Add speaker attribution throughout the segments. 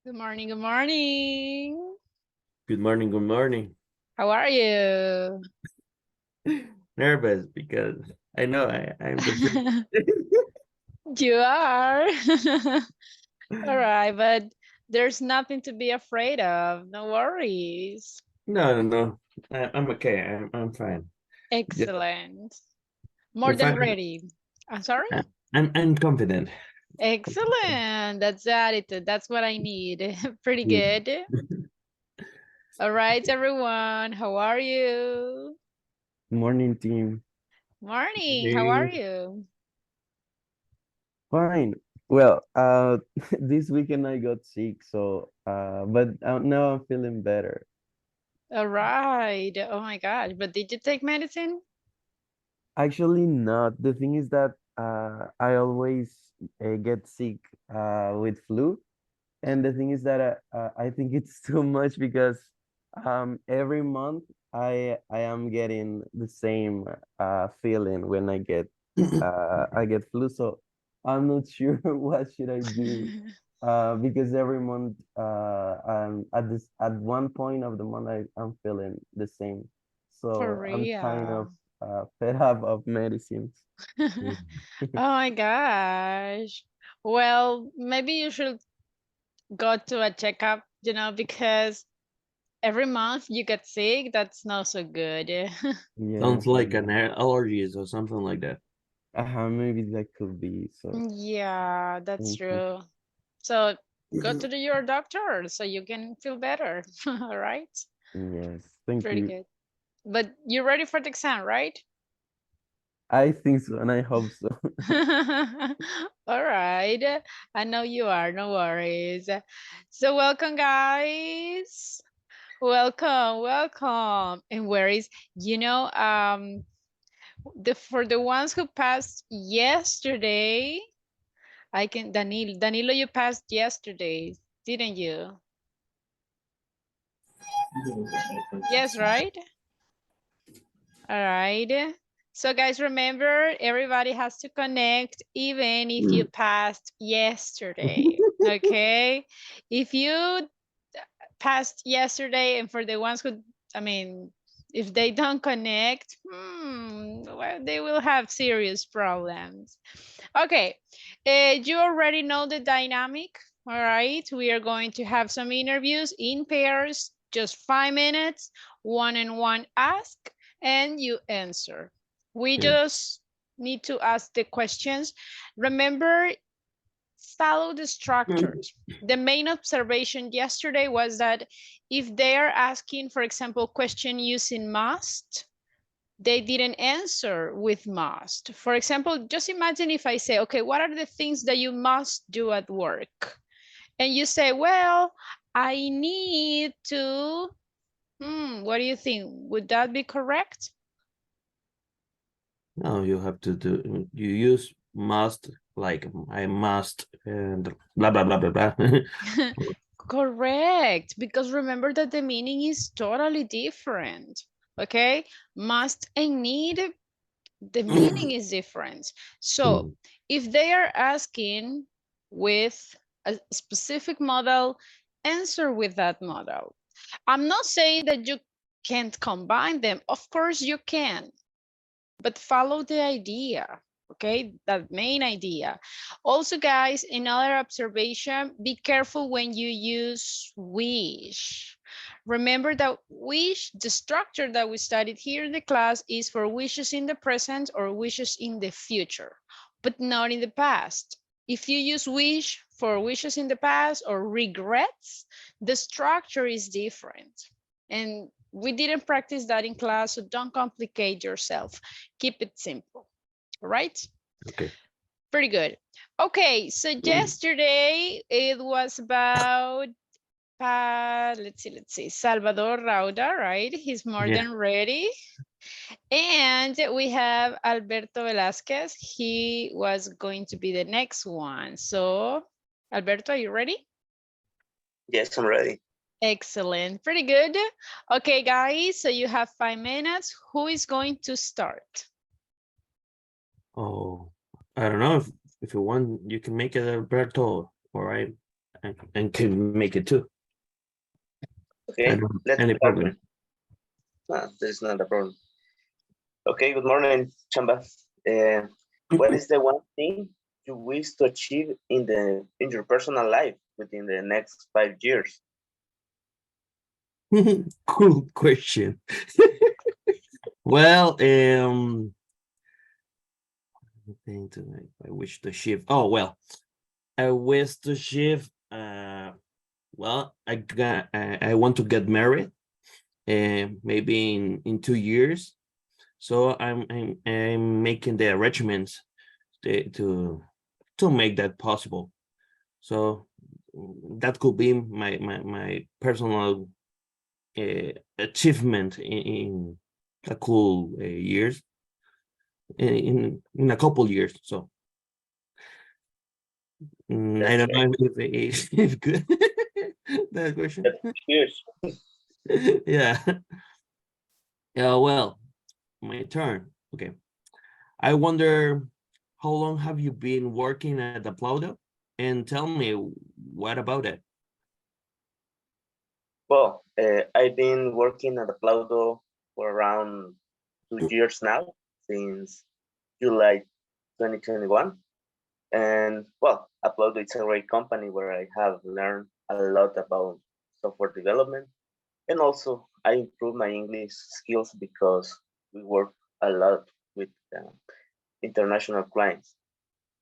Speaker 1: Good morning. Good morning.
Speaker 2: Good morning, good morning.
Speaker 1: How are you?
Speaker 2: Nervous because I know I'm the first.
Speaker 1: You are. All right, but there's nothing to be afraid of. No worries.
Speaker 2: No, no, no. I'm okay. I'm fine. Yeah,
Speaker 1: Excellent. More
Speaker 2: if I,
Speaker 1: than ready. I'm sorry?
Speaker 2: I'm confident.
Speaker 1: Excellent. That's the attitude. That's what I need. Pretty
Speaker 2: Good
Speaker 1: good. All right, everyone. How are you?
Speaker 2: morning, team.
Speaker 1: Morning. How are
Speaker 2: Hey.
Speaker 1: you?
Speaker 3: Fine. Well, this weekend I got sick, so but now I'm feeling better.
Speaker 1: All right. Oh my gosh. But did you take medicine?
Speaker 3: Actually, not. The thing is that I always get sick with flu, and the thing is that I think it's too much because every month I am getting the same feeling when I get flu. So I'm not sure what should I do. Because every month, at one point of the month, I'm feeling the same.
Speaker 1: For
Speaker 3: So I'm kind of
Speaker 1: real.
Speaker 3: fed up of medicines.
Speaker 1: Oh my gosh. Well, maybe you should go to a checkup, because every month you get sick. That's not so good.
Speaker 2: Sounds
Speaker 3: Yes, I
Speaker 2: like an
Speaker 3: know.
Speaker 2: allergies or something like that.
Speaker 3: Maybe that could be. So
Speaker 1: Yeah, that's
Speaker 3: thank you.
Speaker 1: true. So go to your doctor so you can feel better. All right.
Speaker 3: Yes, thank
Speaker 1: Pretty
Speaker 3: you.
Speaker 1: good. But you're ready for the exam, right?
Speaker 3: I think so, and I hope so.
Speaker 1: All right. I know you are. No worries. So welcome, guys. Welcome, welcome. And where is, for the ones who passed yesterday, Danilo, you passed yesterday, didn't you? Yes, right? All right. So guys, remember, everybody has to connect even if you passed yesterday, okay? If you passed yesterday, and for the ones who, I mean, if they don't connect, well, they will have serious problems. Okay, you already know the dynamic, all right? We are going to have some interviews in pairs, just 5 minutes, one and one ask, and you answer. We
Speaker 2: Okay.
Speaker 1: just need to ask the questions. Remember, follow the structures. The main observation yesterday was that if they are asking, for example, question using must, they didn't answer with must. For example, just imagine if I say, okay, what are the things that you must do at work? And you say, well, I need to, what do you think? Would that be correct?
Speaker 2: No, you have to do. You use must like I must and blah blah blah blah blah.
Speaker 1: Correct, because remember that the meaning is totally different. Okay, must and need, the meaning is different. So if they are asking with a specific model, answer with that model. I'm not saying that you can't combine them. Of course you can, but follow the idea. Okay, that main idea. Also, guys, another observation, be careful when you use wish. Remember that wish, the structure that we studied here in the class, is for wishes in the present or wishes in the future, but not in the past. If you use wish for wishes in the past or regrets, the structure is different. And we didn't practice that in class, so don't complicate yourself. Keep it simple. All right?
Speaker 2: Okay.
Speaker 1: Pretty good. Okay, so yesterday it was about, let's see, Salvador Rauda, right? He's more
Speaker 2: Yeah.
Speaker 1: than ready. And we have Alberto Velasquez. He was going to be the next one. So, Alberto, are you ready?
Speaker 4: Yes, I'm ready.
Speaker 1: Excellent. Pretty good. Okay, guys, so you have 5 minutes. Who is going to start?
Speaker 2: Oh, I don't know if you want, you can make it Alberto. All right. and can make it too.
Speaker 4: Okay,
Speaker 2: I don't have
Speaker 4: let's
Speaker 2: any
Speaker 4: start.
Speaker 2: problem.
Speaker 4: There's not a problem. Okay, good morning, Chamba. What is the one thing you wish to achieve in your personal life within the next 5 years?
Speaker 2: Cool question. Well, I wish to shift. Oh well, I wish to shift. Well, I want to get married. Maybe in 2 years. So I'm making the arrangements to make that possible. So that could be my personal achievement in a cool years in a couple years. So I
Speaker 4: That's
Speaker 2: don't
Speaker 4: right.
Speaker 2: know if good that question.
Speaker 4: That's huge.
Speaker 2: Yeah. Yeah. Well, my turn. Okay. I wonder how long have you been working at the Plauto? And tell me what about it?
Speaker 4: Well, I've been working at the Plauto for around 2 years now, since July 2021. And well, Upload it's a great company where I have learned a lot about software development. And also, I improved my English skills because we work a lot with international clients.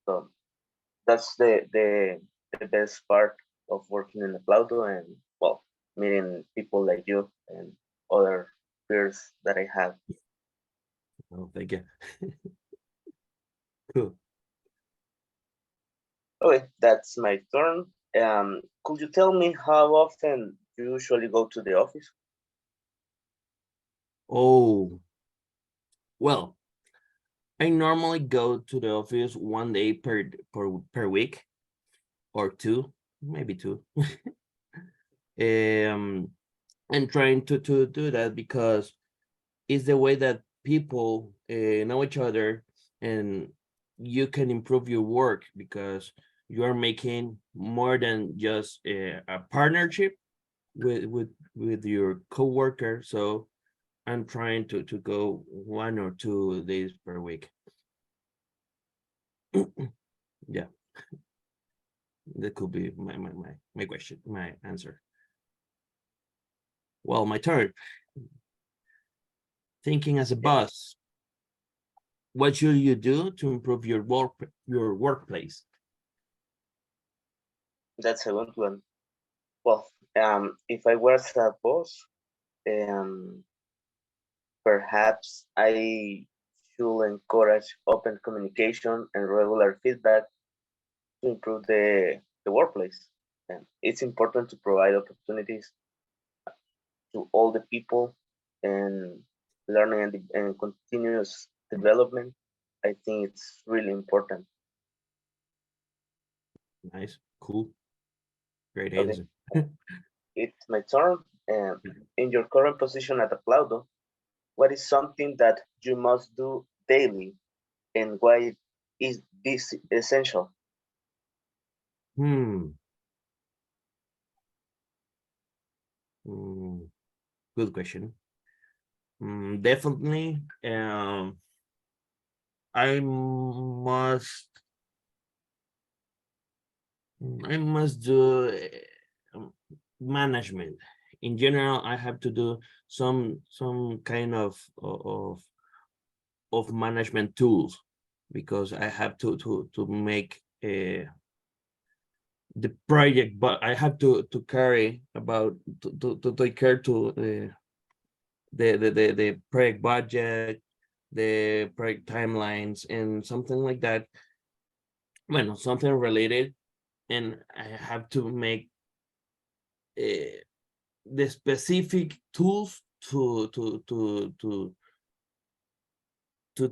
Speaker 4: So that's the best part of working in the Plauto and, well, meeting people like you and other peers that I have.
Speaker 2: Oh, thank you. Cool.
Speaker 4: Okay, that's my turn. Could you tell me how often you usually go to the office?
Speaker 2: Oh, well, I normally go to the office 1 day per week or two, maybe two. And trying to do that because it's the way that people know each other, and you can improve your work because you are making more than just a partnership with your coworker. So I'm trying to go 1 or 2 days per week. Yeah, that could be my question, my answer. Well, my turn. Thinking as a boss, what should you do to improve your workplace?
Speaker 4: That's a good one. Well, if I was a boss, um, perhaps I should encourage open communication and regular feedback to improve the workplace. And it's important to provide opportunities to all the people and learning and continuous development. I think it's really important.
Speaker 2: Nice, cool, great
Speaker 4: Okay,
Speaker 2: answer.
Speaker 4: it's my turn. In your current position at Aplaudo, what is something that you must do daily and why is this essential?
Speaker 2: Hmm. Good question. Definitely. I must. I must do management. In general, I have to do some kind of management tools because I have to make the project, but I have to carry about to take care to the project budget, the project timelines, and something like that. Well, something related, and I have to make the specific tools to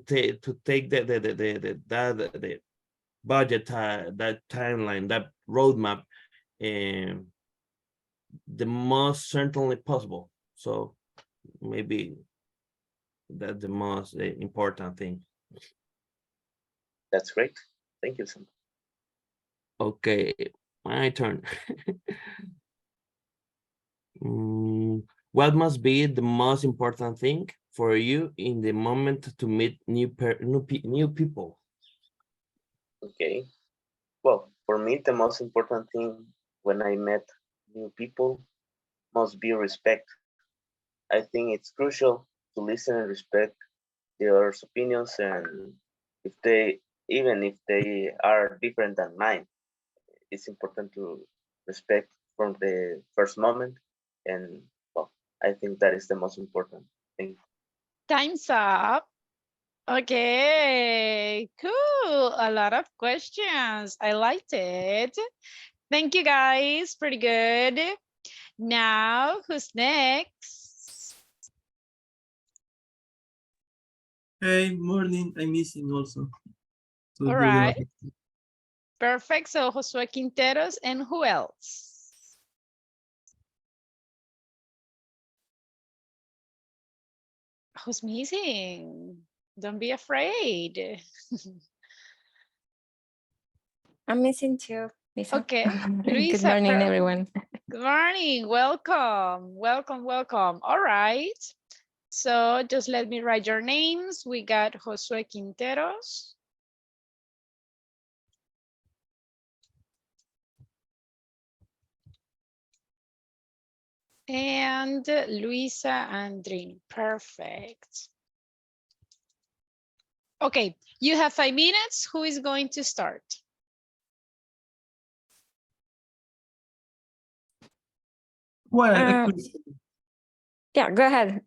Speaker 2: take the budget, that timeline, that roadmap, and the most certainly possible. So maybe that's the most important thing.
Speaker 4: That's great. Thank you so much.
Speaker 2: Okay, My turn. What must be the most important thing for you in the moment to meet new people?
Speaker 4: Okay. Well, for me, the most important thing when I met new people must be respect. I think it's crucial to listen and respect their opinions, and if they, even if they are different than mine, it's important to respect from the first moment. And well, I think that is the most important thing.
Speaker 1: Time's up. Okay, cool. A lot of questions. I liked it. Thank you, guys. Pretty good. Now, who's next?
Speaker 5: Hey, morning. I'm missing also to
Speaker 1: All
Speaker 5: do
Speaker 1: right.
Speaker 5: the
Speaker 1: Perfect. So, Josue Quinteros, and who else? Who's missing? Don't be afraid.
Speaker 6: I'm missing too, Lisa.
Speaker 1: Okay,
Speaker 6: Good
Speaker 1: Luisa.
Speaker 6: morning, everyone.
Speaker 1: Good morning. Welcome. Welcome, welcome. All right. So just let me write your names. We got Josue Quinteros. And Luisa Andrin. Perfect. Okay, you have 5 minutes. Who is going to start?
Speaker 5: Well, I
Speaker 6: Uh,
Speaker 5: could,
Speaker 6: Yeah, go ahead.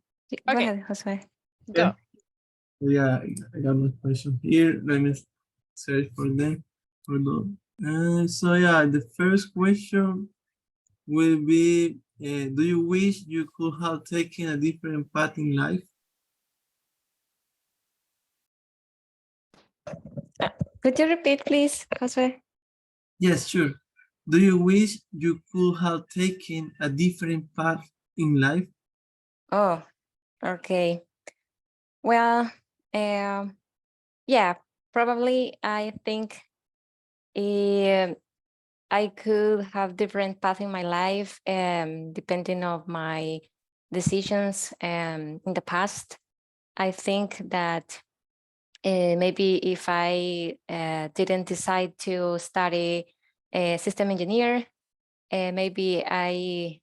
Speaker 6: Go
Speaker 1: Okay.
Speaker 6: ahead, Josue.
Speaker 1: Go.
Speaker 5: yeah, I got my question here. Let me search for them. Hold on. So yeah, the first question will be, do you wish you could have taken a different path in life?
Speaker 6: Could you repeat, please, Josue?
Speaker 5: Yes, sure. Do you wish you could have taken a different path in life?
Speaker 6: Oh, okay. Well, yeah, probably I think I could have different path in my life, depending of my decisions in the past. I think that maybe if I didn't decide to study a system engineer, maybe I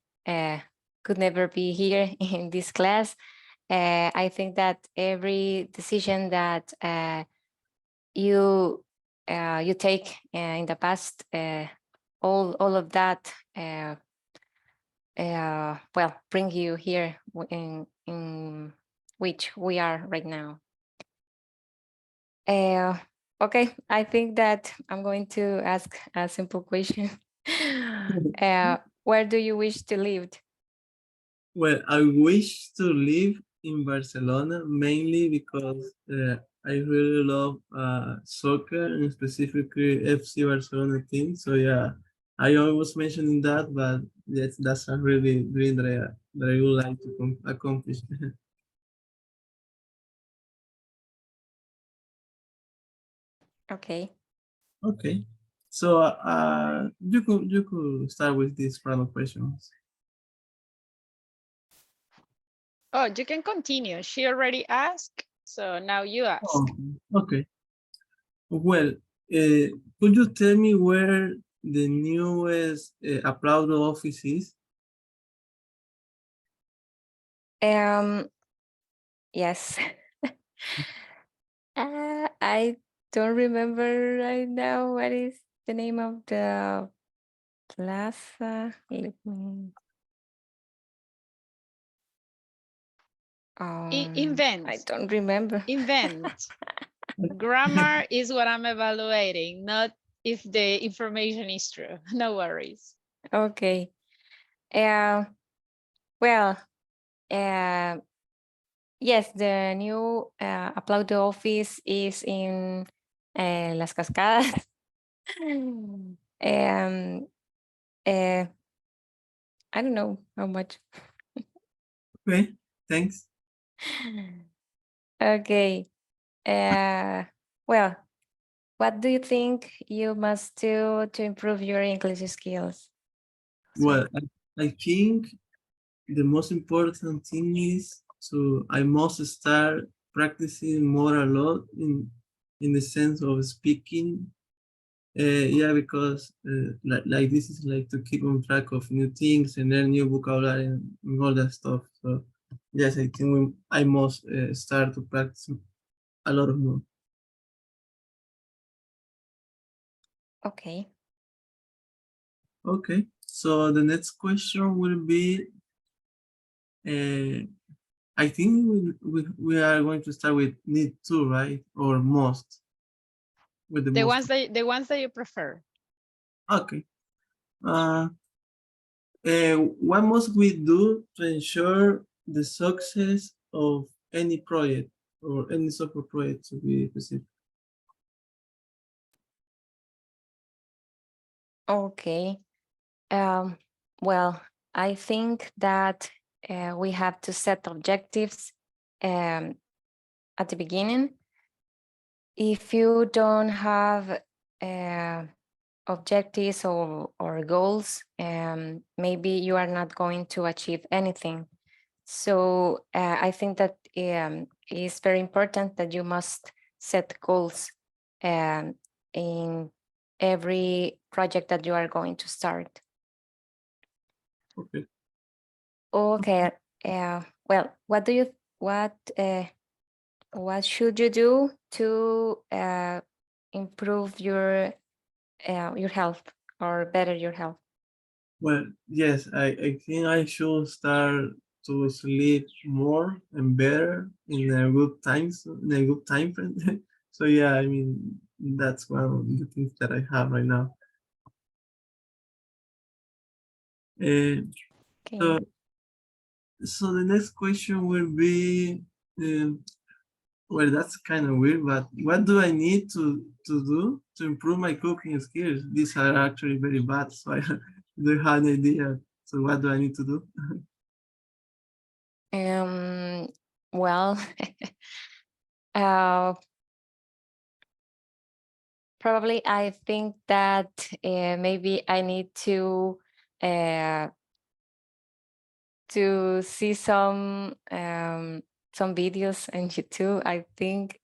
Speaker 6: could never be here in this class. I think that every decision that you take in the past, all of that, well, bring you here in which we are right now. Okay, I think that I'm going to ask a simple question. Where do you wish to live?
Speaker 5: Well, I wish to live in Barcelona mainly because I really love soccer and specifically FC Barcelona team. So yeah, I always mentioning that, but that's a really dream that I would like to accomplish.
Speaker 6: Okay.
Speaker 5: Okay, so you could start with these round of questions.
Speaker 1: Oh, you can continue. She already asked. So now you ask.
Speaker 5: Oh, okay. Well, could you tell me where the newest Aplaudo office is?
Speaker 6: Yes. I don't remember right now what is the name of the plaza. Let me.
Speaker 1: Invent.
Speaker 6: I don't remember.
Speaker 1: Invent. Grammar is what I'm evaluating, not if the information is true. No worries.
Speaker 6: Okay. Well, yes, the new Aplaudo office is in Las Cascadas. I don't know how much.
Speaker 5: Okay, thanks.
Speaker 6: Okay. Well, what do you think you must do to improve your English skills?
Speaker 5: Well, I think the most important thing is I must start practicing more a lot in the sense of speaking. Yeah, because like this is like to keep on track of new things and learn new vocabulary and all that stuff. So yes, I think I must start to practice a lot more.
Speaker 6: Okay.
Speaker 5: Okay, so the next question will be, I think we are going to start with need to, right? Or must. With the most.
Speaker 1: The ones that you prefer.
Speaker 5: Okay. What must we do to ensure the success of any project or any software project to be specific?
Speaker 6: Okay. Well, I think that we have to set objectives at the beginning. If you don't have objectives or goals, maybe you are not going to achieve anything. So I think that it's very important that you must set goals in every project that you are going to start.
Speaker 5: Okay.
Speaker 6: Okay. Well, what should you do to improve your health or better your health?
Speaker 5: Well, yes, I think I should start to sleep more and better in a good time frame. So yeah, I mean, that's one of the things that I have right now.
Speaker 6: Okay.
Speaker 5: So the next question will be, well, that's kind of weird, but what do I need to do to improve my cooking skills? These are actually very bad, so I don't have an idea. So what do I need to do?
Speaker 6: Well, probably I think that maybe I need to see some videos on YouTube. I think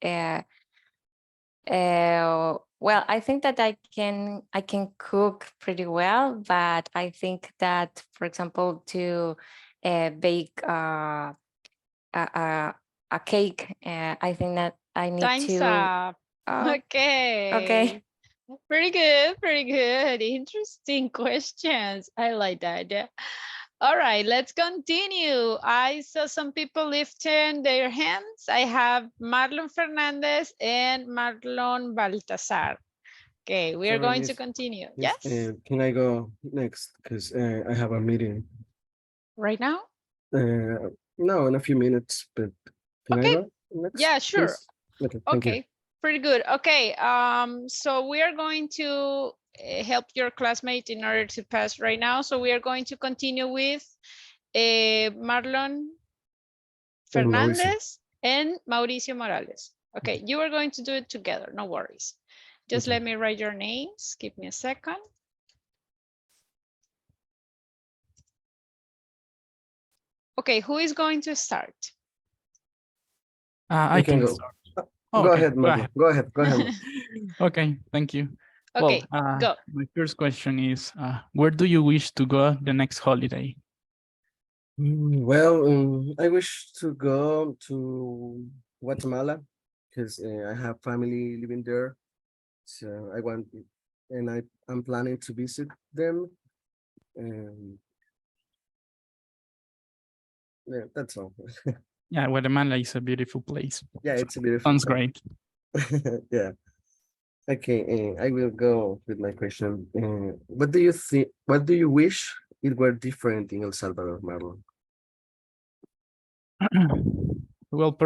Speaker 6: well, I think that I can cook pretty well, but I think that, for example, to bake a cake, I think that I need
Speaker 1: Time's
Speaker 6: to.
Speaker 1: up. Okay.
Speaker 6: Okay.
Speaker 1: Pretty good, pretty good. Interesting questions. I like that. All right, let's continue. I saw some people lifting their hands. I have Marlon Fernandez and Marlon Baltasar. Okay, we are
Speaker 7: Sorry,
Speaker 1: going to
Speaker 7: miss.
Speaker 1: continue.
Speaker 7: Miss,
Speaker 1: Yes,
Speaker 7: can I go next? Because I have a meeting.
Speaker 1: right now?
Speaker 7: No, in a few minutes, but can I
Speaker 1: Okay.
Speaker 7: go next?
Speaker 1: Yeah, sure.
Speaker 7: Please? Okay, thank you.
Speaker 1: Okay, pretty good. Okay, so we are going to help your classmate in order to pass right now. So we are going to continue with Marlon
Speaker 7: And Mauricio.
Speaker 1: Fernandez and Mauricio Morales. Okay, you are going to do it together, no worries. Just
Speaker 7: Okay.
Speaker 1: let me write your names. Give me a second. Okay, who is going to start?
Speaker 7: I can go.
Speaker 8: start.
Speaker 7: Go
Speaker 8: Okay,
Speaker 7: ahead, Marlon. Go ahead.
Speaker 8: Okay, thank you.
Speaker 1: Okay,
Speaker 8: well,
Speaker 1: go.
Speaker 8: My first question is, where do you wish to go the next holiday?
Speaker 7: Well, I wish to go to Guatemala because I have family living there. So I want, and I'm planning to visit them. And yeah, that's all.
Speaker 8: Yeah, Guatemala is a beautiful place.
Speaker 7: Yeah, it's a beautiful.
Speaker 8: Sounds great.
Speaker 7: Yeah. Okay, I will go with my question. What do you think? What do you wish it were different in El Salvador, Marlon?
Speaker 8: Well,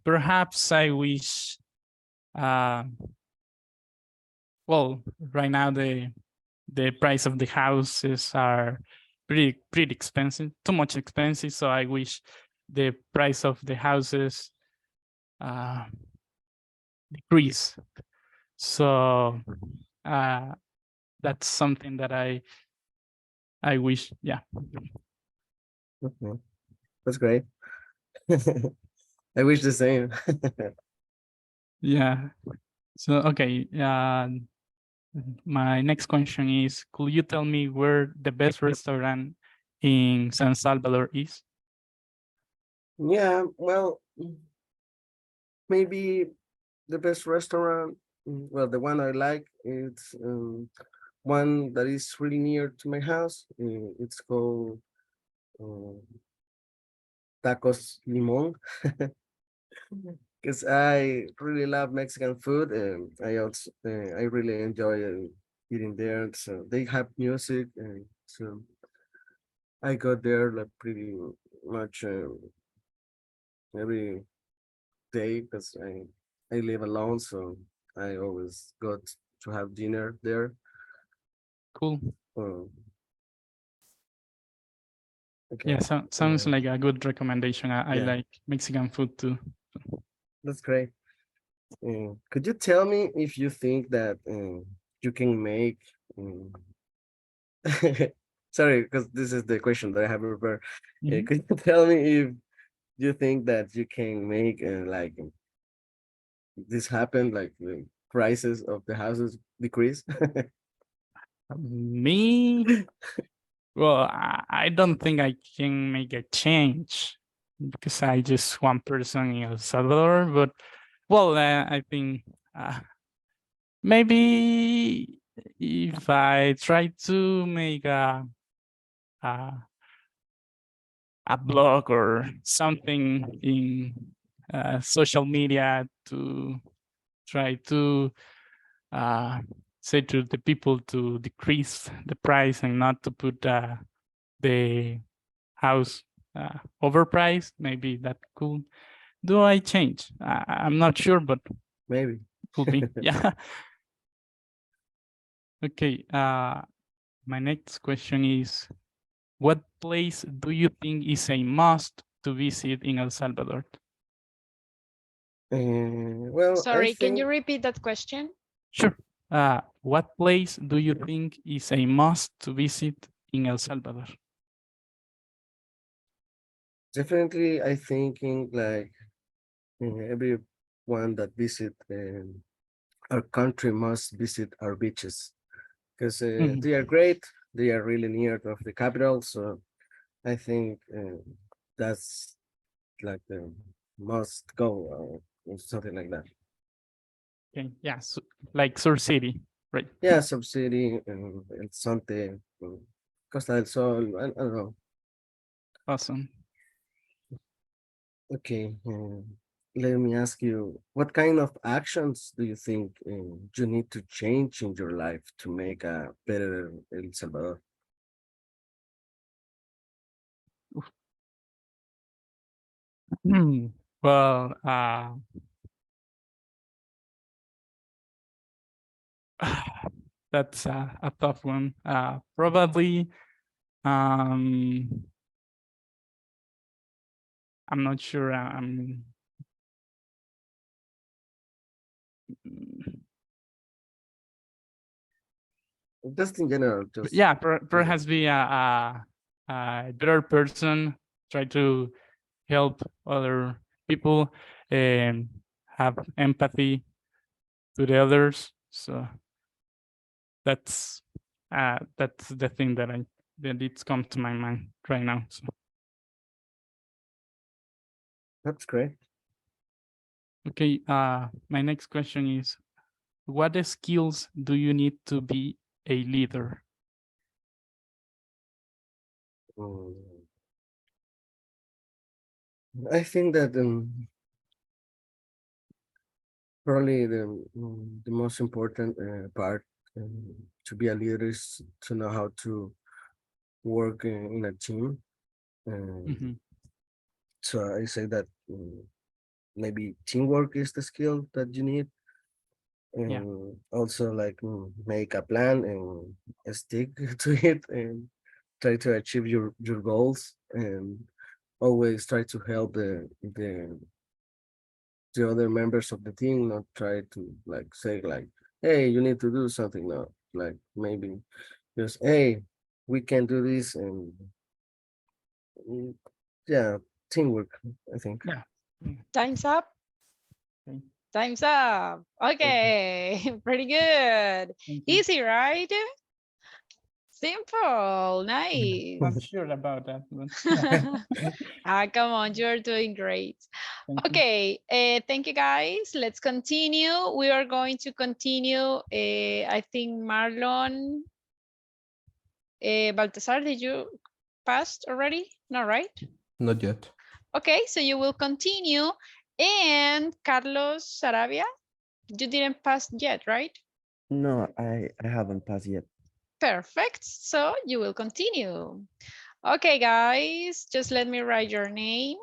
Speaker 8: perhaps I wish, well, right now the price of the houses are pretty expensive, too much expensive. So I wish the price of the houses decrease. So that's something that I wish, yeah.
Speaker 7: Okay, that's great. I wish the same.
Speaker 8: Yeah. So okay. My next question is: could you tell me where the best restaurant in San Salvador is?
Speaker 7: Yeah, well, maybe the best restaurant, well, the one I like, it's one that is really near to my house. It's called uh, Tacos Limon. Because I really love Mexican food, and I really enjoy eating there. So they have music, and so I go there like pretty much every day because I live alone, so I always go to have dinner there.
Speaker 8: Cool.
Speaker 7: Um, okay,
Speaker 8: Yeah, sounds
Speaker 7: uh,
Speaker 8: like a good recommendation. I
Speaker 7: yeah,
Speaker 8: like Mexican food too.
Speaker 7: that's great. Could you tell me if you think that you can make? um, Sorry, because this is the question that I have prepared.
Speaker 8: Mhm.
Speaker 7: Could you tell me if you think that you can make like this happen, like the prices of the houses decrease?
Speaker 8: Me? Well, I don't think I can make a change because I just one person in El Salvador. But well, I think maybe if I try to make a a blog or something in social media to try to uh, say to the people to decrease the price and not to put the house overpriced, maybe that could do I change. I'm not sure, but
Speaker 7: Maybe.
Speaker 8: could be. Yeah. Okay. My next question is: what place do you think is a must to visit in El Salvador?
Speaker 7: Well, I
Speaker 1: Sorry, can you
Speaker 7: think
Speaker 1: repeat that question?
Speaker 8: Sure. What place do you think is a must to visit in El Salvador?
Speaker 7: definitely I thinking like everyone that visit our country must visit our beaches because
Speaker 8: Mhm.
Speaker 7: they are great. They are really near of the capital, so I think that's like the must go or something like that.
Speaker 8: Okay. Yeah. Like Sur City, right?
Speaker 7: Yeah, Subsidy, El Sante, Costa del Sol. I don't know.
Speaker 8: Awesome.
Speaker 7: Okay, let me ask you, what kind of actions do you think you need to change in your life to make a better El Salvador?
Speaker 8: Well, that's a tough one. Probably, um, I'm not sure.
Speaker 7: Just in general,
Speaker 8: But
Speaker 7: just
Speaker 8: yeah,
Speaker 7: in general.
Speaker 8: perhaps be a better person. Try to help other people and have empathy to the others. So that's the thing that it's come to my mind right now. So,
Speaker 7: That's great.
Speaker 8: okay, my next question is: what skills do you need to be a leader?
Speaker 7: Mm, I think that probably the most important part to be a leader is to know how to work in a team.
Speaker 8: Mhm.
Speaker 7: So I say that maybe teamwork is the skill that you need.
Speaker 8: Yeah.
Speaker 7: And also like make a plan and stick to it and try to achieve your goals and always try to help the other members of the team, not try to like say like hey, you need to do something now. Like maybe just, hey, we can do this and mm, yeah, teamwork, I think.
Speaker 8: Yeah.
Speaker 1: Time's up.
Speaker 8: Okay.
Speaker 1: Time's up. Okay, pretty good.
Speaker 8: Thank you.
Speaker 1: Easy, right? Simple, nice.
Speaker 8: Not sure about that, but
Speaker 1: Come on, you're doing great.
Speaker 8: thank you.
Speaker 1: Okay, thank you guys. Let's continue. We are going to continue. I think Marlon, Baltasar, did you pass already? No, right?
Speaker 9: Not yet.
Speaker 1: Okay, so you will continue. And Carlos Sarabia, you didn't pass yet, right?
Speaker 3: No, I haven't passed yet.
Speaker 1: Perfect. So you will continue. Okay, guys, just let me write your names.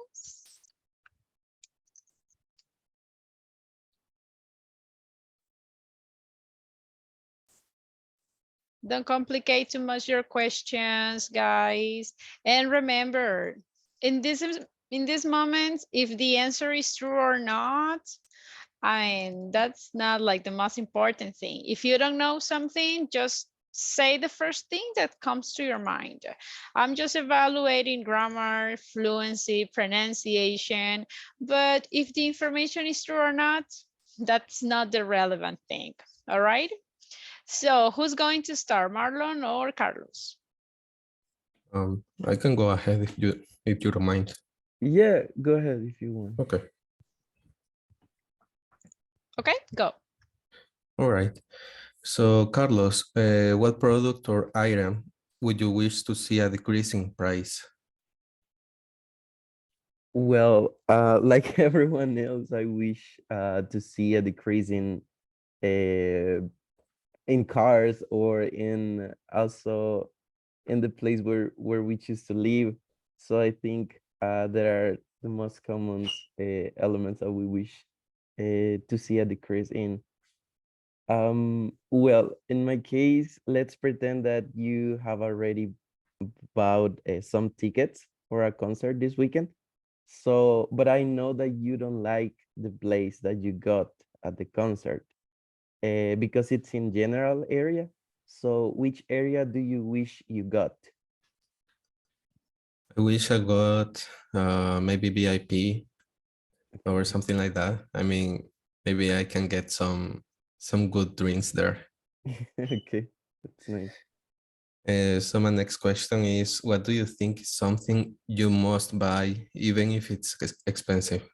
Speaker 1: Don't complicate too much your questions, guys. And remember, in this moment, if the answer is true or not, I mean, that's not like the most important thing. If you don't know something, just say the first thing that comes to your mind. I'm just evaluating grammar, fluency, pronunciation, but if the information is true or not, that's not the relevant thing. All right. So who's going to start, Marlon or Carlos?
Speaker 9: I can go ahead if you don't mind.
Speaker 3: Yeah, go ahead if you want.
Speaker 9: Okay.
Speaker 1: Okay, go.
Speaker 9: All right. So Carlos, what product or item would you wish to see a decrease in price?
Speaker 3: Well, like everyone else, I wish to see a decrease in cars or in also in the place where we choose to live. So I think there are the most common elements that we wish to see a decrease in. Well, in my case, let's pretend that you have already bought some tickets for a concert this weekend. So, but I know that you don't like the place that you got at the concert because it's in general area. So which area do you wish you got?
Speaker 9: I wish I got maybe VIP or something like that. I mean, maybe I can get some good drinks there.
Speaker 3: Okay, that's nice.
Speaker 9: So my next question is, what do you think is something you must buy, even if it's expensive?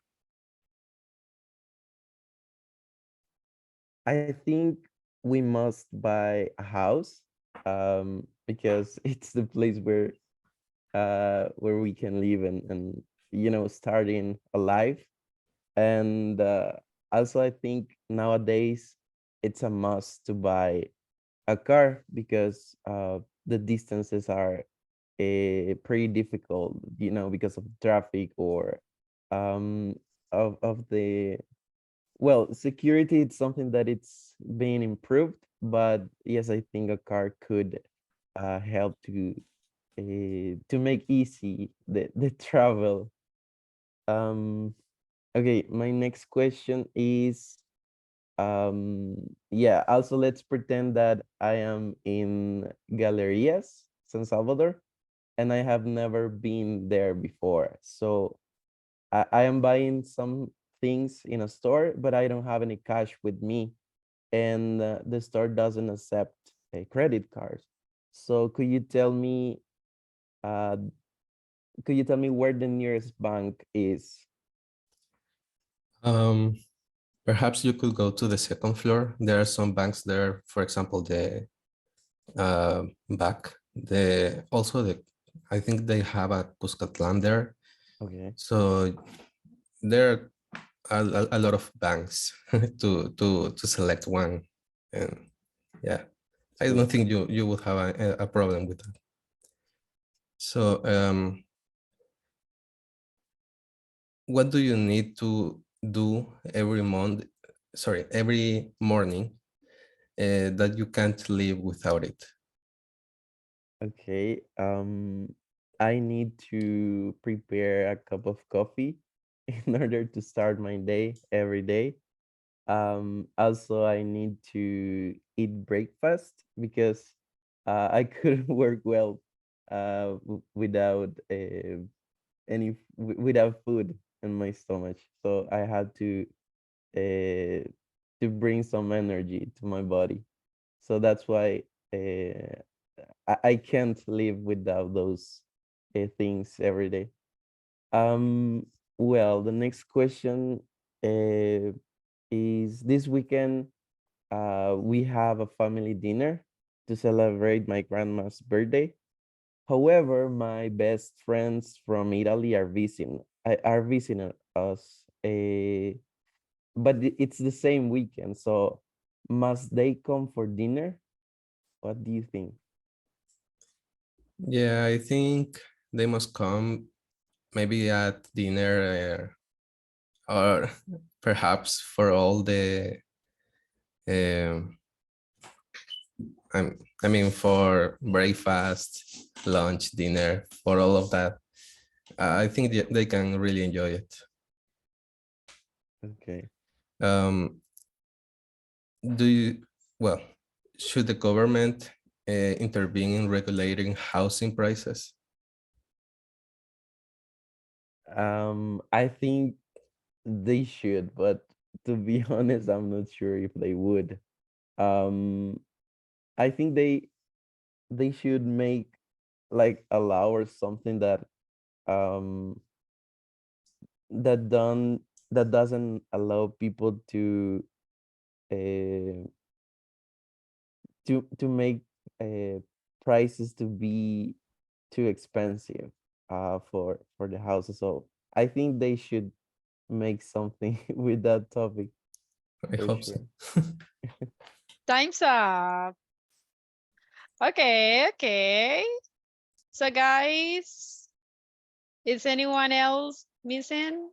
Speaker 3: I think we must buy a house because it's the place where we can live and starting a life. And also I think nowadays it's a must to buy a car because the distances are pretty difficult, because of traffic or um of the well, security. It's something that it's being improved, but yes, I think a car could help to make easy the travel. Um, okay, my next question is, yeah, also let's pretend that I am in Galerías, San Salvador, and I have never been there before. So I am buying some things in a store, but I don't have any cash with me, and the store doesn't accept a credit card. So uh, could you tell me where the nearest bank is?
Speaker 9: Um, Perhaps you could go to the second floor. There are some banks there, for example, the back. I think they have a Cuscatlan there.
Speaker 3: Okay.
Speaker 9: So there are a lot of banks to select one, and yeah, I don't think you would have a problem with that. So what do you need to do every morning that you can't live without it?
Speaker 3: Okay. I need to prepare a cup of coffee in order to start my day every day. Also, I need to eat breakfast because I couldn't work well without without food in my stomach. So I had uh, to bring some energy to my body. So that's why I can't live without those things every day. Well, the next question uh, is this weekend we have a family dinner to celebrate my grandma's birthday. However, my best friends from Italy are visiting us. But it's the same weekend, so must they come for dinner? What do you think?
Speaker 9: Yeah, I think they must come maybe at dinner or perhaps for all the um, I mean for breakfast, lunch, dinner, for all of that. I think they can really enjoy it.
Speaker 3: Okay.
Speaker 9: Do you, well, should the government intervene in regulating housing prices?
Speaker 3: I think they should, but to be honest, I'm not sure if they would. Um, I think they should make like a law or something um that don't that doesn't allow people uh to make prices to be too expensive for the houses. So I think they should make something with that topic
Speaker 9: I
Speaker 3: for
Speaker 9: hope so.
Speaker 3: sure.
Speaker 1: Time's up. Okay, okay. So guys, is anyone else missing?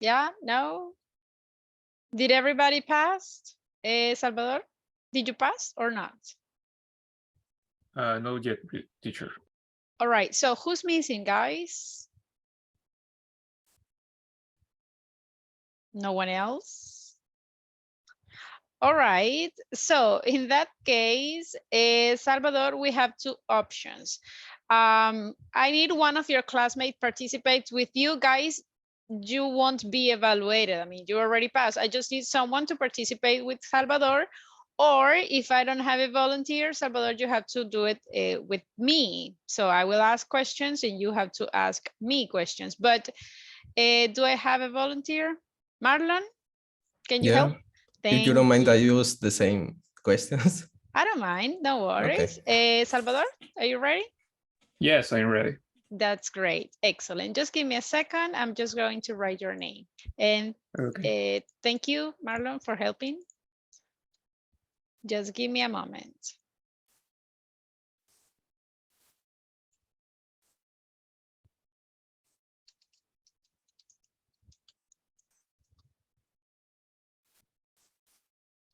Speaker 1: Yeah, no? Did everybody pass? Salvador, did you pass or not?
Speaker 10: No yet, teacher.
Speaker 1: All right, so who's missing, guys? No one else? All right, so in that case, Salvador, we have two options. I need one of your classmates participate with you guys. You won't be evaluated. I mean, you already passed. I just need someone to participate with Salvador. Or if I don't have a volunteer, Salvador, you have to do it with me. So I will ask questions and you have to ask me questions. But do I have a volunteer? Marlon, can you help?
Speaker 9: Yeah, if you
Speaker 1: Thank
Speaker 9: don't mind, I
Speaker 1: you.
Speaker 9: use the same questions.
Speaker 1: I don't mind, no
Speaker 9: Okay.
Speaker 1: worries. Salvador, are you ready?
Speaker 10: Yes, I'm ready.
Speaker 1: That's great, excellent. Just give me a second. I'm just going to write your name. And
Speaker 10: Okay.
Speaker 1: thank you, Marlon, for helping. Just give me a moment.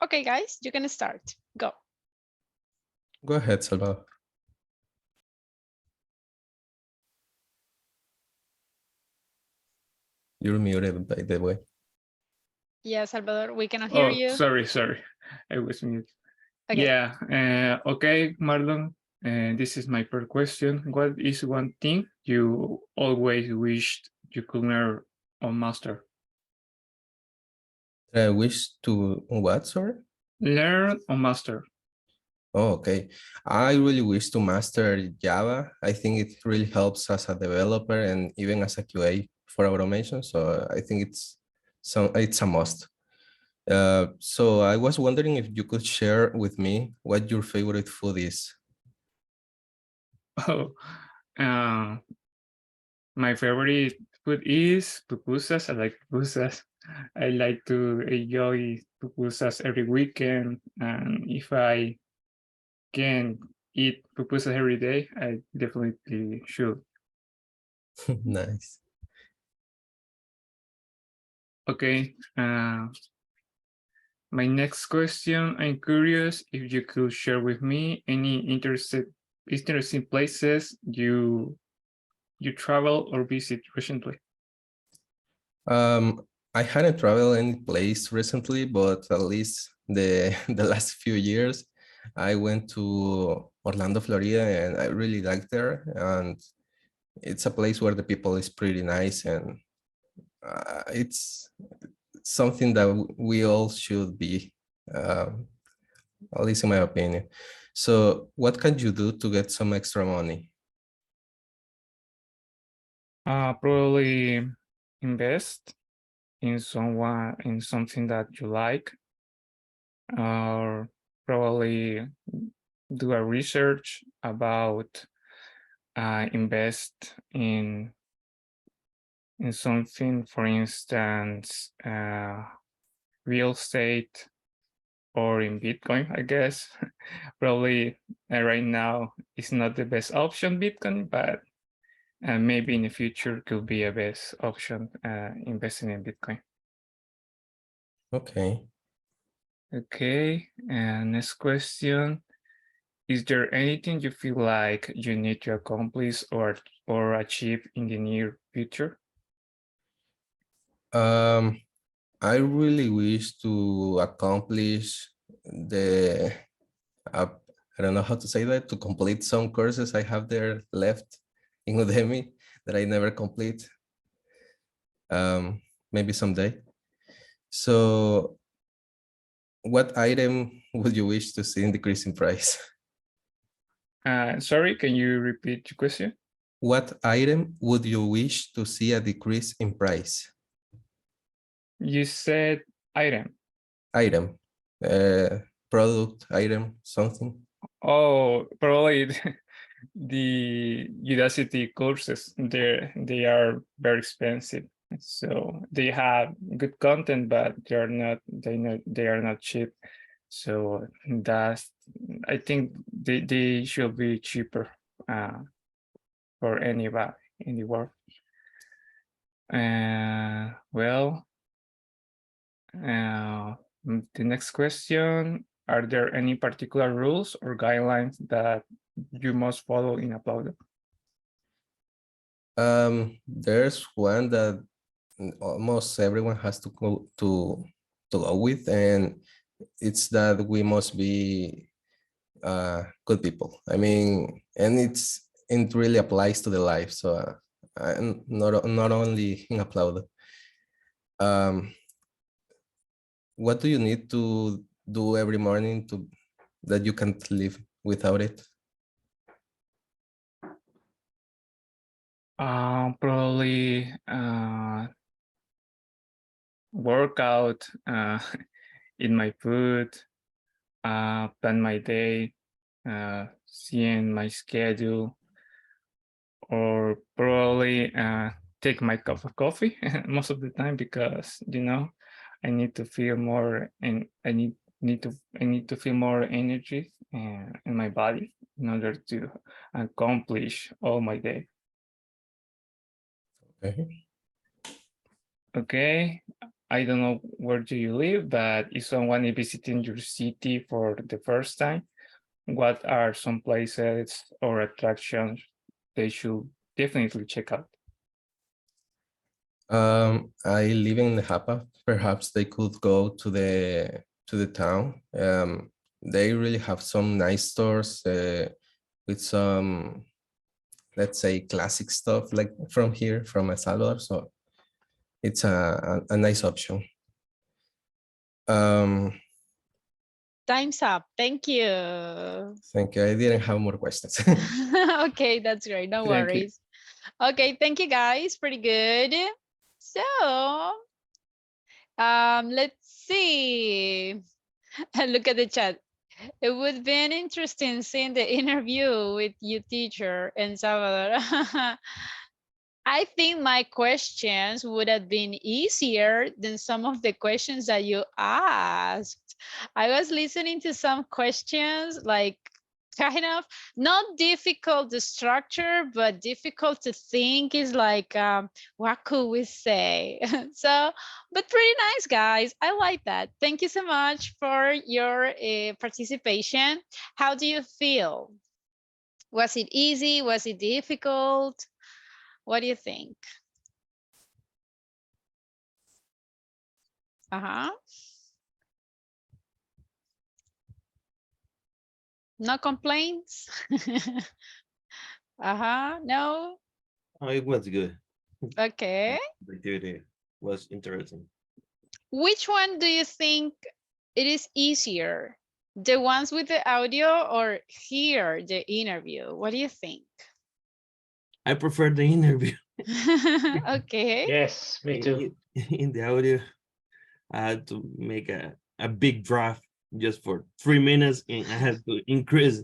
Speaker 1: Okay, guys, you can start. Go.
Speaker 9: Go ahead, Salvador. You're muted, by the way.
Speaker 1: Yeah, Salvador, we cannot hear
Speaker 10: Oh,
Speaker 1: you.
Speaker 10: sorry. I was muted.
Speaker 1: Okay.
Speaker 10: Yeah. Okay, Marlon. This is my first question. What is one thing you always wished you could learn or master?
Speaker 9: I wish to what, sorry?
Speaker 10: Learn or master.
Speaker 9: Oh, okay. I really wish to master Java. I think it really helps as a developer and even as a QA for automation. So I think it's a must. So I was wondering if you could share with me what your favorite food is.
Speaker 10: Oh, my favorite food is pupusas. I like pupusas. I like to enjoy pupusas every weekend. And if I can eat pupusas every day, I definitely should.
Speaker 9: Nice.
Speaker 10: Okay. My next question, I'm curious if you could share with me any interesting places you travel or visit recently.
Speaker 9: I hadn't traveled any place recently, but at least the the last few years, I went to Orlando, Florida, and I really liked there. And it's a place where the people is pretty nice, and it's something that we all should be, at least in my opinion. So, what can you do to get some extra money?
Speaker 10: Probably invest in something that you like, or probably do a research about invest in something, for instance, real estate or in Bitcoin, I guess. Probably right now it's not the best option, Bitcoin, but maybe in the future could be a best option, investing in Bitcoin.
Speaker 9: Okay.
Speaker 10: Okay, and next question. Is there anything you feel like you need to accomplish or achieve in the near future?
Speaker 9: I really wish to accomplish the, I don't know how to say that, to complete some courses I have there left in Udemy that I never complete. Maybe someday. So what item would you wish to see in decrease in price?
Speaker 10: Sorry, can you repeat your question?
Speaker 9: What item would you wish to see a decrease in price?
Speaker 10: You said item.
Speaker 9: Item, product, item, something.
Speaker 10: Oh, probably the Udacity courses. They are very expensive. So they have good content, but they are not cheap. So that's, I think they should be cheaper for anybody in the world. Well, the next question, are there any particular rules or guidelines that you must follow in Upload?
Speaker 9: There's one that almost everyone has to go with, and it's that we must be good people. I mean, and it really applies to the life. So not only in Upload. What do you need to do every morning that you can't live without it?
Speaker 10: Probably workout, eat my food, plan my day, seeing my schedule, or probably take my cup of coffee most of the time, because I need to feel more, and I need to feel more energy in my body in order to accomplish all my day.
Speaker 9: Okay.
Speaker 10: Okay, I don't know where do you live, but if someone is visiting your city for the first time, what are some places or attractions they should definitely check out?
Speaker 9: I live in Japa. Perhaps they could go to the town. They really have some nice stores with some, let's say, classic stuff like from here, from El Salvador. So it's a nice option.
Speaker 1: Time's up. Thank you.
Speaker 9: Thank you. I didn't have more questions.
Speaker 1: Okay, that's great. No
Speaker 10: Thank you.
Speaker 1: worries. Okay, thank you guys. Pretty good. So, let's see. Look at the chat. It would be an interesting seeing the interview with you, teacher, in Salvador. I think my questions would have been easier than some of the questions that you asked. I was listening to some questions like kind of not difficult the structure, but difficult to think is like, what could we say? So, but pretty nice, guys. I like that. Thank you so much for your participation. How do you feel? Was it easy? Was it difficult? What do you think? Uh-huh. No complaints? Uh-huh, no?
Speaker 2: Oh, it was good.
Speaker 1: Okay.
Speaker 2: The activity was interesting.
Speaker 1: Which one do you think it is easier? The ones with the audio or here, the interview? What do you think?
Speaker 2: I prefer the interview.
Speaker 1: Okay.
Speaker 10: Yes, me too.
Speaker 2: In the audio, I had to make a big draft just for 3 minutes and I had to increase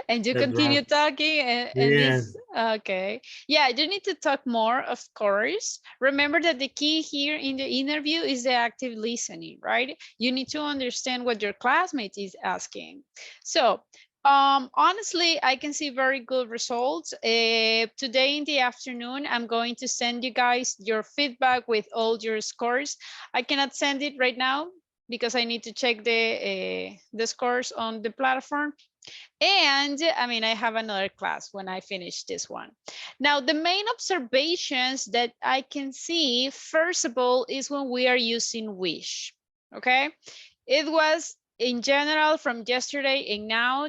Speaker 1: And you
Speaker 2: the
Speaker 1: continue
Speaker 2: draft.
Speaker 1: talking and
Speaker 2: Yeah,
Speaker 1: this, okay. Yeah, you need to talk more, of course. Remember that the key here in the interview is the active listening, right? You need to understand what your classmate is asking. So, honestly, I can see very good results. Today in the afternoon, I'm going to send you guys your feedback with all your scores. I cannot send it right now because I need to check the scores on the platform. And I mean, I have another class when I finish this one. Now, the main observations that I can see, first of all, is when we are using wish, okay? It was in general from yesterday and now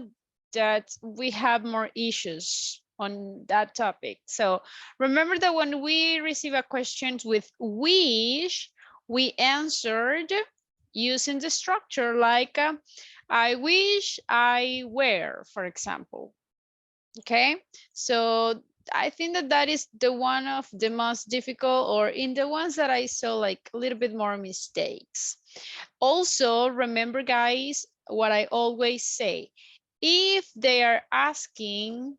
Speaker 1: that we have more issues on that topic. So remember that when we receive a question with wish, we answered using the structure like I wish I were, for example. Okay, so I think that that is the one of the most difficult, or in the ones that I saw like a little bit more mistakes. Also, remember guys, what I always say, if they are asking,